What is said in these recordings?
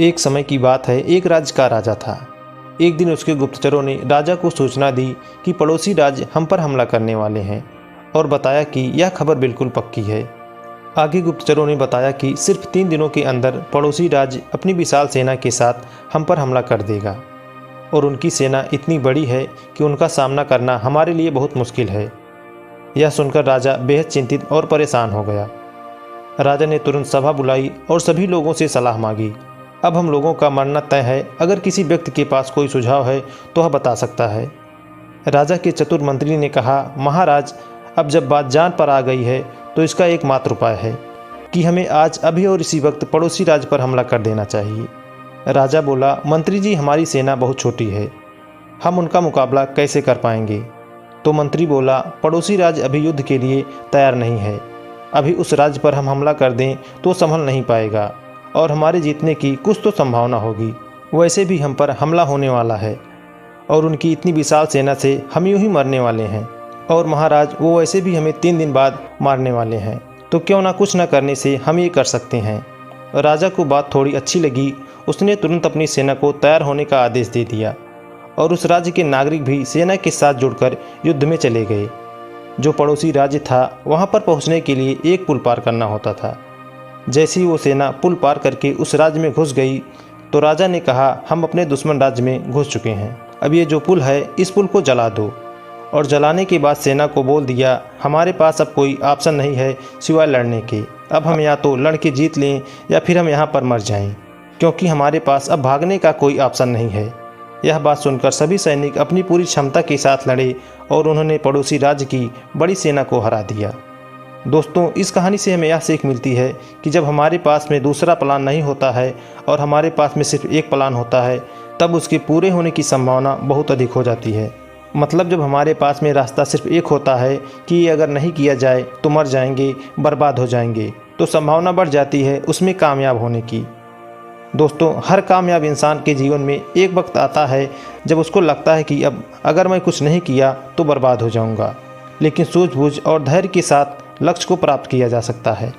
एक समय की बात है, एक राज्य का राजा था। एक दिन उसके गुप्तचरों ने राजा को सूचना दी कि पड़ोसी राज्य हम पर हमला करने वाले हैं और बताया कि यह खबर बिल्कुल पक्की है। आगे गुप्तचरों ने बताया कि सिर्फ 3 दिनों के अंदर पड़ोसी राज्य अपनी विशाल सेना के साथ हम पर हमला कर देगा और उनकी सेना इतनी बड़ी है कि उनका सामना करना हमारे लिए बहुत मुश्किल है। यह सुनकर राजा बेहद चिंतित और परेशान हो गया। राजा ने तुरंत सभा बुलाई और सभी लोगों से सलाह मांगी। अब हम लोगों का मरना तय है। अगर किसी व्यक्ति के पास कोई सुझाव है तो वह बता सकता है। राजा के चतुर मंत्री ने कहा, महाराज, अब जब बात जान पर आ गई है तो इसका एकमात्र उपाय है कि हमें आज अभी और इसी वक्त पड़ोसी राज्य पर हमला कर देना चाहिए। राजा बोला, मंत्री जी, हमारी सेना बहुत छोटी है, हम उनका मुकाबला कैसे कर पाएंगे। तो मंत्री बोला, पड़ोसी राज्य अभी युद्ध के लिए तैयार नहीं है। अभी उस राज्य पर हम हमला कर दें तो संभल नहीं पाएगा और हमारे जीतने की कुछ तो संभावना होगी। वैसे भी हम पर हमला होने वाला है और उनकी इतनी विशाल सेना से हम यूं ही मरने वाले हैं और महाराज, वो वैसे भी हमें 3 दिन बाद मारने वाले हैं, तो क्यों ना कुछ न करने से हम ये कर सकते हैं। राजा को बात थोड़ी अच्छी लगी। उसने तुरंत अपनी सेना को तैयार होने का आदेश दे दिया और उस राज्य के नागरिक भी सेना के साथ जुड़कर युद्ध में चले गए। जो पड़ोसी राज्य था वहाँ पर पहुँचने के लिए एक पुल पार करना होता था। जैसे ही वो सेना पुल पार करके उस राज्य में घुस गई तो राजा ने कहा, हम अपने दुश्मन राज्य में घुस चुके हैं। अब ये जो पुल है, इस पुल को जला दो। और जलाने के बाद सेना को बोल दिया, हमारे पास अब कोई ऑप्शन नहीं है सिवाय लड़ने के। अब हम या तो लड़ के जीत लें या फिर हम यहाँ पर मर जाएं, क्योंकि हमारे पास अब भागने का कोई ऑप्शन नहीं है। यह बात सुनकर सभी सैनिक अपनी पूरी क्षमता के साथ लड़े और उन्होंने पड़ोसी राज्य की बड़ी सेना को हरा दिया। दोस्तों, इस कहानी से हमें यह सीख मिलती है कि जब हमारे पास में दूसरा प्लान नहीं होता है और हमारे पास में सिर्फ एक प्लान होता है, तब उसके पूरे होने की संभावना बहुत अधिक हो जाती है। मतलब जब हमारे पास में रास्ता सिर्फ एक होता है कि ये अगर नहीं किया जाए तो मर जाएंगे, बर्बाद हो जाएंगे, तो संभावना बढ़ जाती है उसमें कामयाब होने की। दोस्तों, हर कामयाब इंसान के जीवन में एक वक्त आता है जब उसको लगता है कि अब अगर मैं कुछ नहीं किया तो बर्बाद हो जाऊंगा, लेकिन सूझबूझ और धैर्य के साथ लक्ष्य को प्राप्त किया जा सकता है।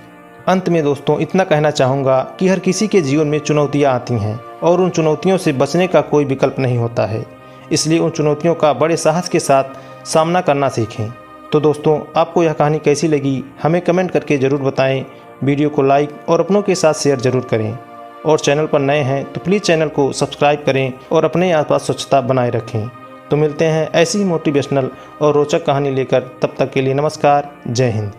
अंत में दोस्तों इतना कहना चाहूँगा कि हर किसी के जीवन में चुनौतियाँ आती हैं और उन चुनौतियों से बचने का कोई विकल्प नहीं होता है, इसलिए उन चुनौतियों का बड़े साहस के साथ सामना करना सीखें। तो दोस्तों, आपको यह कहानी कैसी लगी हमें कमेंट करके ज़रूर बताएं। वीडियो को लाइक और अपनों के साथ शेयर ज़रूर करें और चैनल पर नए हैं तो प्लीज़ चैनल को सब्सक्राइब करें और अपने आसपास स्वच्छता बनाए रखें। तो मिलते हैं ऐसी ही मोटिवेशनल और रोचक कहानी लेकर। तब तक के लिए नमस्कार, जय हिंद।